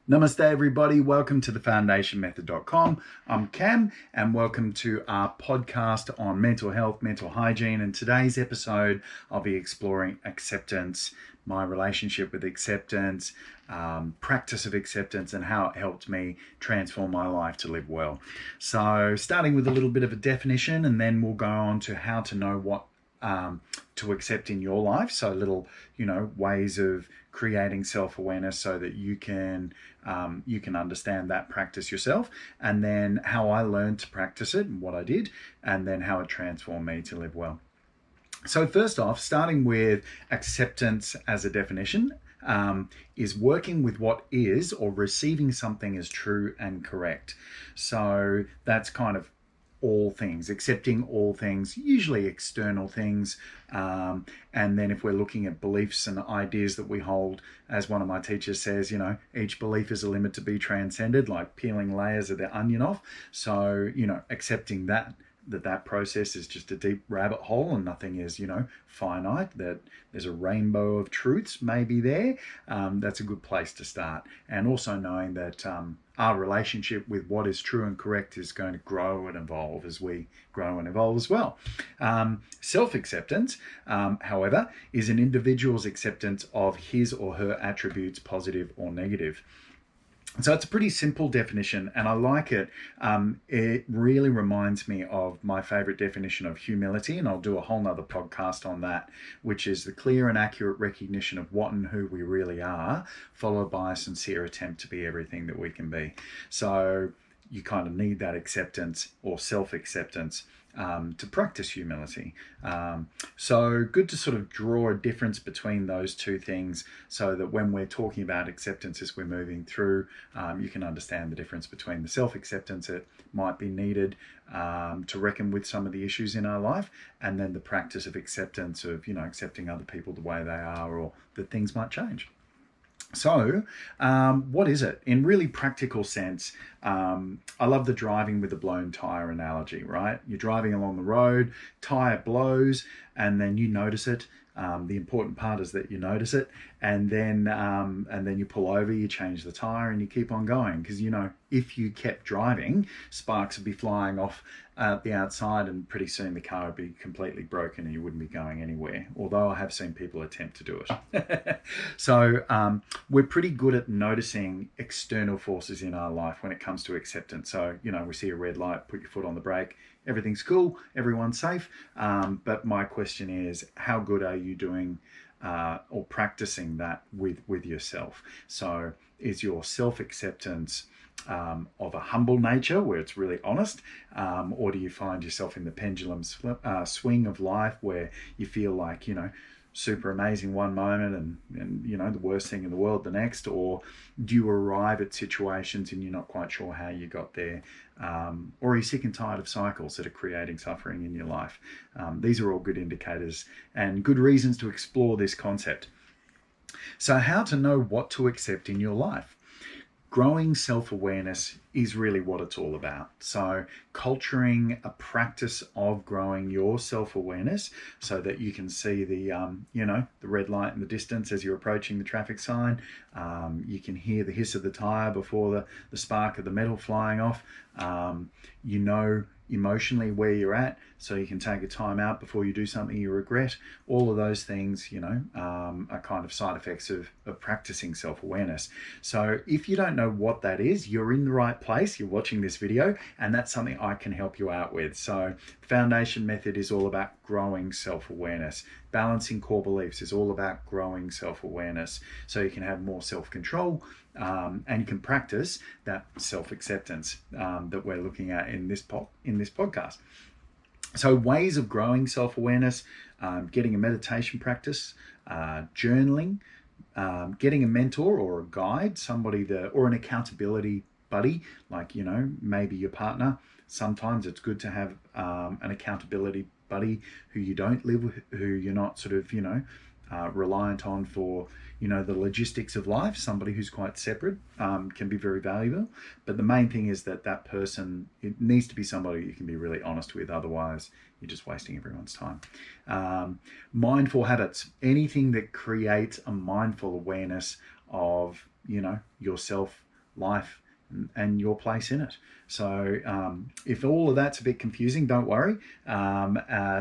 Namaste everybody, welcome to thefoundationmethod.com. I'm Cam and welcome to our podcast on mental health, mental hygiene. In today's episode, I'll be exploring acceptance, my relationship with acceptance, practice of acceptance, and how it helped me transform my life to live well. So starting with a little bit of a definition, and then we'll go on to how to know what to accept in your life. So little, ways of creating self-awareness so that you can understand that practice yourself, and then how I learned to practice it and what I did, and then how it transformed me to live well. So first off, starting with acceptance as a definition, is working with what is or receiving something as true and correct. So that's kind of all things, accepting all things, usually external things. And then if we're looking at beliefs and ideas that we hold, as one of my teachers says, each belief is a limit to be transcended, like peeling layers of the onion off. So, accepting that process is just a deep rabbit hole and nothing is, finite, that there's a rainbow of truths maybe there. That's a good place to start. And also knowing that our relationship with what is true and correct is going to grow and evolve as we grow and evolve as well. Self-acceptance, however, is an individual's acceptance of his or her attributes, positive or negative. So it's a pretty simple definition and I like it. It really reminds me of my favorite definition of humility, and I'll do a whole nother podcast on that, which is the clear and accurate recognition of what and who we really are, followed by a sincere attempt to be everything that we can be. So you kind of need that acceptance or self-acceptance to practice humility. So good to sort of draw a difference between those two things so that when we're talking about acceptance as we're moving through, you can understand the difference between the self-acceptance that might be needed to reckon with some of the issues in our life, and then the practice of acceptance of, accepting other people the way they are, or that things might change. So what is it? In really practical sense, I love the driving with a blown tire analogy, right? You're driving along the road, tire blows, and then you notice it. The important part is that you notice it, and then you pull over, you change the tire, and you keep on going. Because if you kept driving, sparks would be flying off the outside, and pretty soon the car would be completely broken, and you wouldn't be going anywhere. Although I have seen people attempt to do it. So we're pretty good at noticing external forces in our life when it comes to acceptance. So we see a red light, put your foot on the brake. Everything's cool, everyone's safe. But my question is, how good are you doing or practicing that with yourself? So is your self-acceptance of a humble nature where it's really honest, or do you find yourself in the pendulum swing of life where you feel like, super amazing one moment and the worst thing in the world the next? Or do you arrive at situations and you're not quite sure how you got there? Or are you sick and tired of cycles that are creating suffering in your life? These are all good indicators and good reasons to explore this concept. So how to know what to accept in your life? Growing self-awareness is really what it's all about. So culturing a practice of growing your self-awareness so that you can see the red light in the distance as you're approaching the traffic sign. You can hear the hiss of the tire before the spark of the metal flying off. Emotionally where you're at, so you can take a time out before you do something you regret. All of those things, are kind of side effects of practicing self-awareness. So if you don't know what that is, you're in the right place. You're watching this video, and that's something I can help you out with. So Foundation Method is all about growing self-awareness. Balancing core beliefs is all about growing self-awareness, so you can have more self-control and can practice that self-acceptance that we're looking at in this podcast. So ways of growing self-awareness: getting a meditation practice, journaling, getting a mentor or a guide, or an accountability buddy, like maybe your partner. Sometimes it's good to have an accountability buddy who you don't live with, who you're not sort of reliant on for the logistics of life. Somebody who's quite separate can be very valuable, but the main thing is that person, it needs to be somebody you can be really honest with, otherwise you're just wasting everyone's time. Mindful habits, anything that creates a mindful awareness of yourself life and your place in it. So if all of that's a bit confusing, don't worry.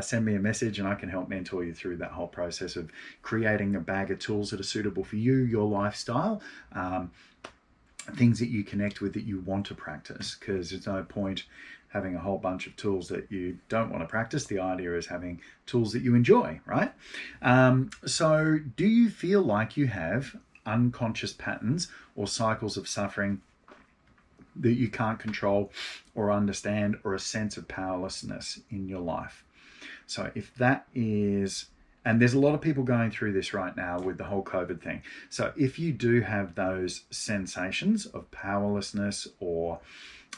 Send me a message and I can help mentor you through that whole process of creating a bag of tools that are suitable for you, your lifestyle, things that you connect with, that you want to practice, because there's no point having a whole bunch of tools that you don't want to practice. The idea is having tools that you enjoy, right? So do you feel like you have unconscious patterns or cycles of suffering that you can't control or understand, or a sense of powerlessness in your life? So if that is, and there's a lot of people going through this right now with the whole COVID thing. So if you do have those sensations of powerlessness, or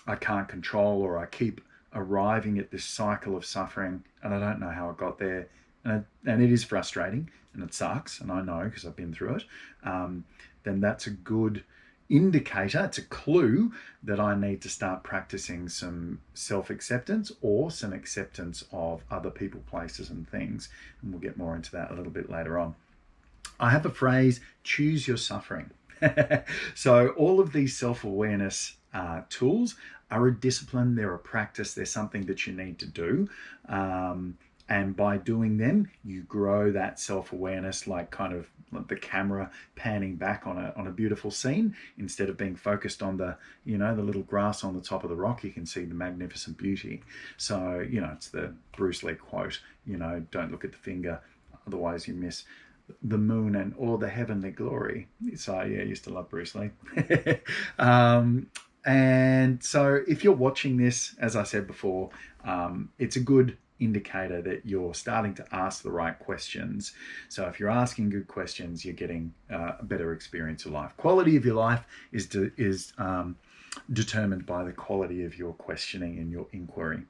I can't control, or I keep arriving at this cycle of suffering and I don't know how I got there, and it is frustrating and it sucks, and I know because I've been through it, then that's a good indicator, it's a clue that I need to start practicing some self-acceptance, or some acceptance of other people, places and things. And we'll get more into that a little bit later on. I have a phrase, choose your suffering. So all of these self-awareness tools are a discipline, they're a practice, they're something that you need to do. And by doing them, you grow that self-awareness, like kind of like the camera panning back on a beautiful scene. Instead of being focused on the, the little grass on the top of the rock, you can see the magnificent beauty. So, it's the Bruce Lee quote, don't look at the finger, otherwise you miss the moon and or the heavenly glory. So yeah, I used to love Bruce Lee. And so if you're watching this, as I said before, it's a good indicator that you're starting to ask the right questions. So if you're asking good questions, you're getting a better experience of life. Quality of your life is determined by the quality of your questioning and your inquiry.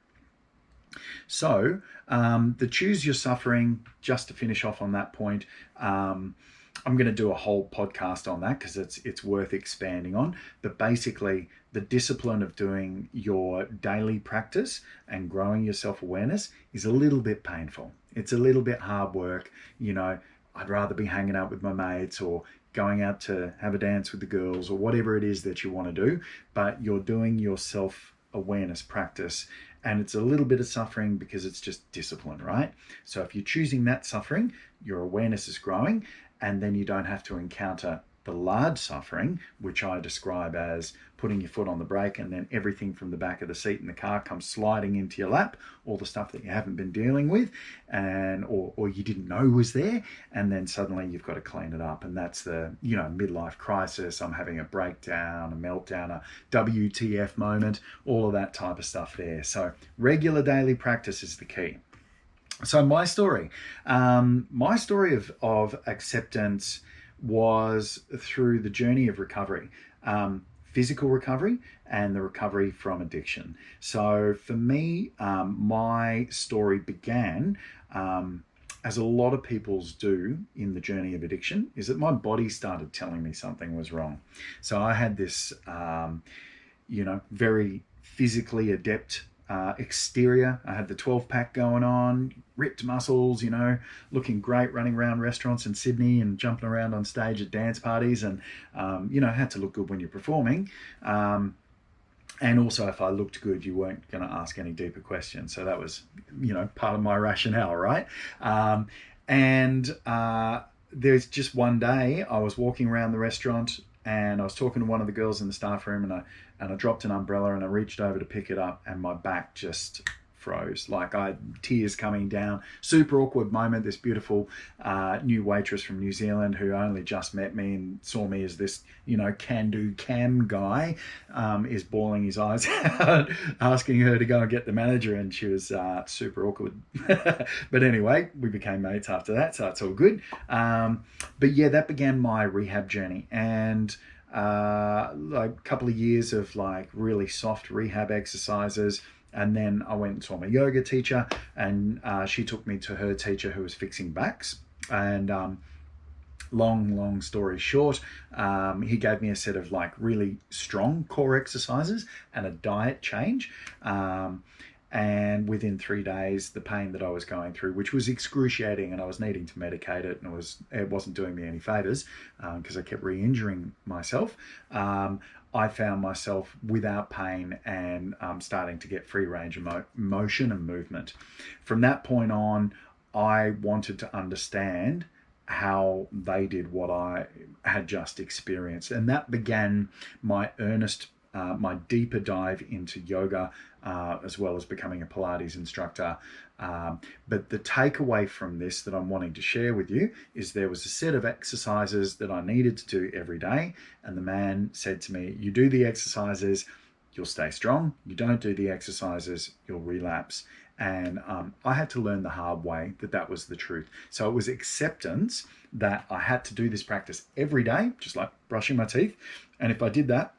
So the choose your suffering, just to finish off on that point, I'm going to do a whole podcast on that because it's worth expanding on. But basically, the discipline of doing your daily practice and growing your self-awareness is a little bit painful. It's a little bit hard work. I'd rather be hanging out with my mates or going out to have a dance with the girls or whatever it is that you want to do. But you're doing your self-awareness practice, and it's a little bit of suffering because it's just discipline, right? So if you're choosing that suffering, your awareness is growing, and then you don't have to encounter the large suffering, which I describe as putting your foot on the brake and then everything from the back of the seat in the car comes sliding into your lap, all the stuff that you haven't been dealing with and or you didn't know was there, and then suddenly you've got to clean it up. And that's the midlife crisis, I'm having a breakdown, a meltdown, a WTF moment, all of that type of stuff there. So regular daily practice is the key. So my story of acceptance was through the journey of recovery, physical recovery and the recovery from addiction. So for me, my story began, as a lot of people's do in the journey of addiction, is that my body started telling me something was wrong. So I had this, very physically adept exterior. I had the 12-pack going on, ripped muscles, looking great, running around restaurants in Sydney and jumping around on stage at dance parties, and had to look good when you're performing. And also, if I looked good, you weren't going to ask any deeper questions. So that was, part of my rationale, right? And there's just one day I was walking around the restaurant and I was talking to one of the girls in the staff room, and I dropped an umbrella and I reached over to pick it up, and my back just froze. Like I had tears coming down. Super awkward moment. This beautiful new waitress from New Zealand who only just met me and saw me as this, can-do cam guy, is bawling his eyes out, asking her to go and get the manager, and she was super awkward. But anyway, we became mates after that, so it's all good. But yeah, that began my rehab journey, and like a couple of years of like really soft rehab exercises. And then I went and saw my yoga teacher, and she took me to her teacher who was fixing backs. And long story short, he gave me a set of like really strong core exercises and a diet change. And within 3 days, the pain that I was going through, which was excruciating, and I was needing to medicate it, and it wasn't doing me any favors because I kept re-injuring myself. I found myself without pain and starting to get free range of motion and movement. From that point on, I wanted to understand how they did what I had just experienced. And that began my my deeper dive into yoga, as well as becoming a Pilates instructor. But the takeaway from this that I'm wanting to share with you is there was a set of exercises that I needed to do every day. And the man said to me, you do the exercises, you'll stay strong. You don't do the exercises, you'll relapse. And I had to learn the hard way that that was the truth. So it was acceptance that I had to do this practice every day, just like brushing my teeth. And if I did that,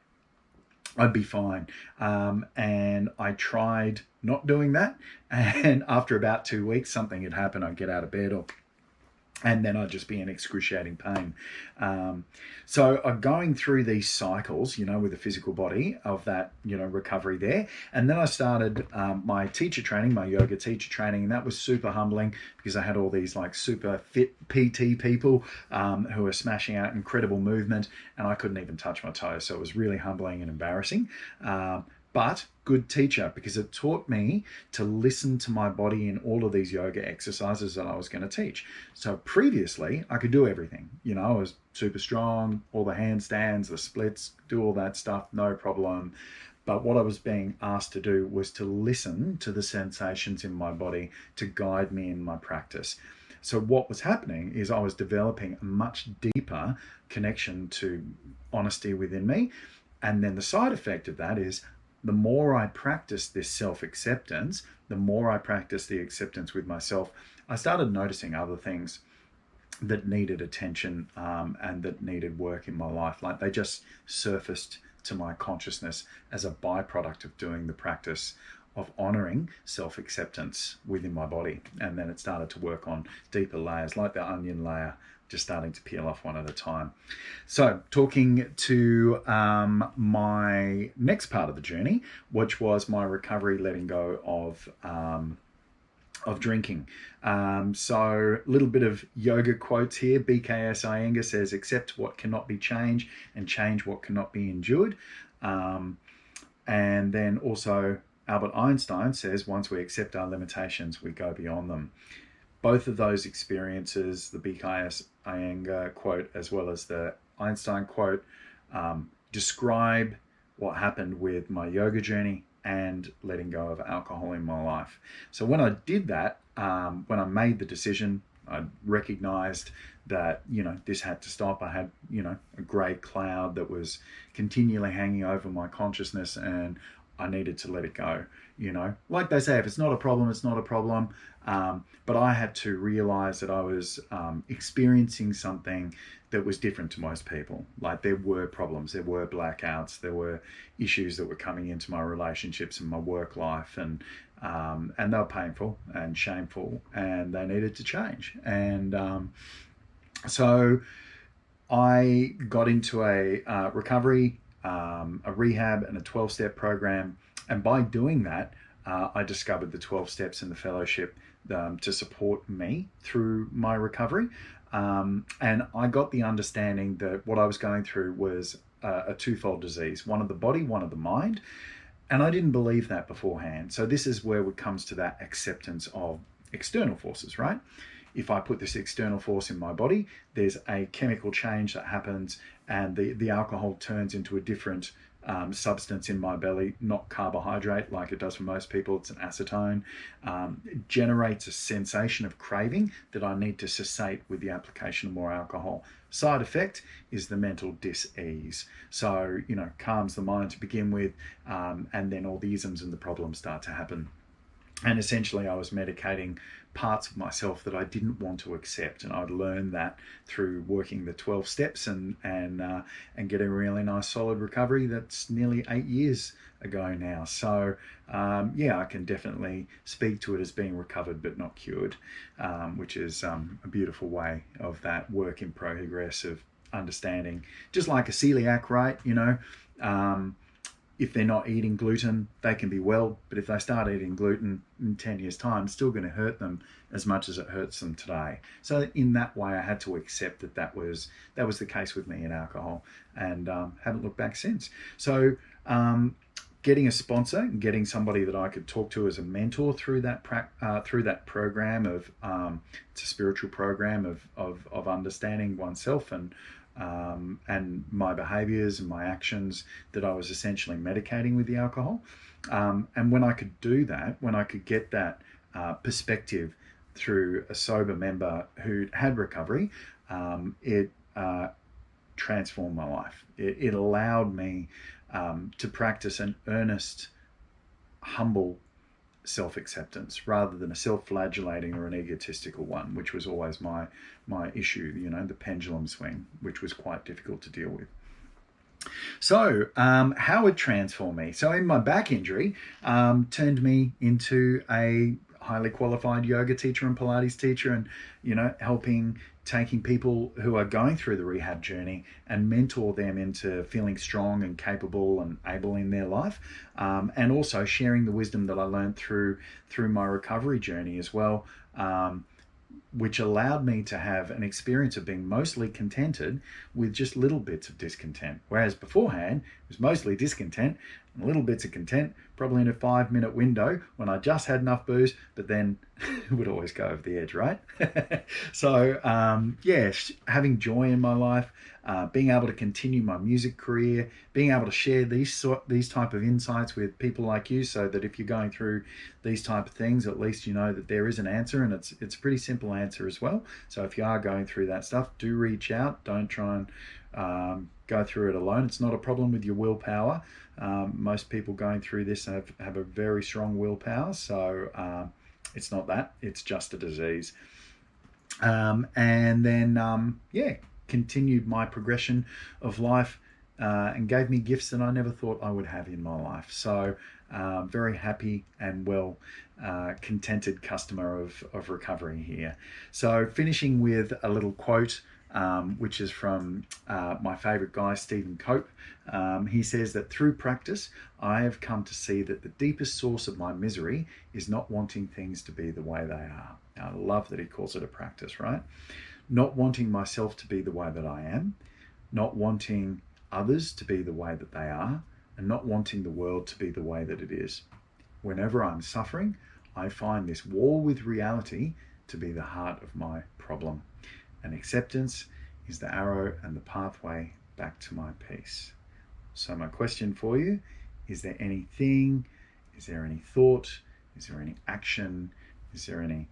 I'd be fine. And I tried not doing that. And after about 2 weeks, something had happened. I'd get out of bed and then I'd just be in excruciating pain. So I'm going through these cycles, with the physical body of that, recovery there. And then I started my teacher training, my yoga teacher training, and that was super humbling because I had all these like super fit PT people who were smashing out incredible movement, and I couldn't even touch my toes. So it was really humbling and embarrassing. But good teacher, because it taught me to listen to my body in all of these yoga exercises that I was going to teach. So previously I could do everything, I was super strong, all the handstands, the splits, do all that stuff, no problem. But what I was being asked to do was to listen to the sensations in my body to guide me in my practice. So what was happening is I was developing a much deeper connection to honesty within me. And then the side effect of that is the more I practiced this self-acceptance, the more I practiced the acceptance with myself, I started noticing other things that needed attention and that needed work in my life. Like they just surfaced to my consciousness as a byproduct of doing the practice of honoring self-acceptance within my body. And then it started to work on deeper layers, like the onion layer, just starting to peel off one at a time. So talking to my next part of the journey, which was my recovery, letting go of drinking. So a little bit of yoga quotes here. BKS Iyengar says, accept what cannot be changed and change what cannot be endured. And then also Albert Einstein says, once we accept our limitations, we go beyond them. Both of those experiences, the BKS Iyengar quote as well as the Einstein quote, describe what happened with my yoga journey and letting go of alcohol in my life. So when I did that, when I made the decision, I recognized that, this had to stop. I had, a grey cloud that was continually hanging over my consciousness, and I needed to let it go. Like they say, if it's not a problem, it's not a problem. But I had to realize that I was experiencing something that was different to most people. Like there were problems, there were blackouts, there were issues that were coming into my relationships and my work life, and they were painful and shameful, and they needed to change. And so I got into a recovery, a rehab, and a 12-step program. And by doing that, I discovered the 12 steps in the fellowship to support me through my recovery. And I got the understanding that what I was going through was a twofold disease, one of the body, one of the mind. And I didn't believe that beforehand. So this is where it comes to that acceptance of external forces, right? If I put this external force in my body, there's a chemical change that happens, and the alcohol turns into a different substance in my belly, not carbohydrate like it does for most people. It's an acetone. It generates a sensation of craving that I need to cessate with the application of more alcohol. Side effect is the mental dis-ease. So, calms the mind to begin with, and then all the isms and the problems start to happen. And essentially I was medicating parts of myself that I didn't want to accept. And I'd learned that through working the 12 steps and getting a really nice solid recovery. That's nearly 8 years ago now. So I can definitely speak to it as being recovered but not cured, which is a beautiful way of that work in progress of understanding. Just like a celiac, right? if they're not eating gluten, they can be well, but if they start eating gluten in 10 years' time, it's still going to hurt them as much as it hurts them today. So in that way, I had to accept that was the case with me in alcohol, and haven't looked back since. So getting a sponsor and getting somebody that I could talk to as a mentor through that program of it's a spiritual program of understanding oneself and my behaviors and my actions that I was essentially medicating with the alcohol. And when I could do that, when I could get that perspective through a sober member who had recovery, it transformed my life. It allowed me to practice an earnest, humble self-acceptance rather than a self-flagellating or an egotistical one, which was always my issue, the pendulum swing, which was quite difficult to deal with. So how it transformed me. So in my back injury, turned me into a highly qualified yoga teacher and Pilates teacher, and taking people who are going through the rehab journey and mentor them into feeling strong and capable and able in their life, and also sharing the wisdom that I learned through my recovery journey as well, which allowed me to have an experience of being mostly contented with just little bits of discontent. Whereas beforehand, it was mostly discontent and little bits of content, probably in a 5-minute window when I just had enough booze, but then it would always go over the edge, right? So, having joy in my life, being able to continue my music career, being able to share these type of insights with people like you, so that if you're going through these type of things, at least you know that there is an answer, and it's a pretty simple answer as well. So if you are going through that stuff, do reach out. Don't try and go through it alone. It's not a problem with your willpower. Most people going through this have a very strong willpower, so it's not that. It's just a disease. And then continued my progression of life and gave me gifts that I never thought I would have in my life. So very happy and well contented customer of recovery here. So finishing with a little quote, which is from my favorite guy, Stephen Cope. He says that through practice, I have come to see that the deepest source of my misery is not wanting things to be the way they are. Now, I love that he calls it a practice, right? Not wanting myself to be the way that I am, not wanting others to be the way that they are, and not wanting the world to be the way that it is. Whenever I'm suffering, I find this war with reality to be the heart of my problem. And acceptance is the arrow and the pathway back to my peace. So my question for you, is there anything, is there any thought, is there any action, is there any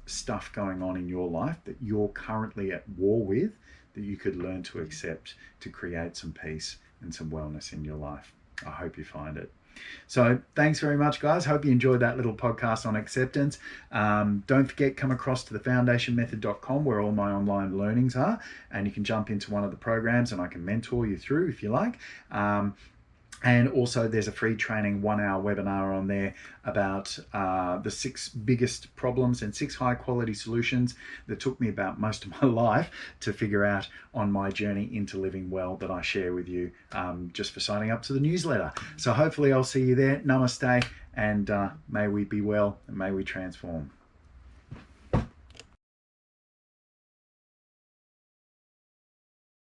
stuff going on in your life that you're currently at war with that you could learn to accept to create some peace and some wellness in your life? I hope you find it. So thanks very much, guys. Hope you enjoyed that little podcast on acceptance. Don't forget, come across to thefoundationmethod.com where all my online learnings are, and you can jump into one of the programs and I can mentor you through if you like. And also there's a free training 1-hour webinar on there about the 6 biggest problems and 6 high quality solutions that took me about most of my life to figure out on my journey into living well, that I share with you just for signing up to the newsletter. So hopefully I'll see you there. Namaste, and may we be well and may we transform.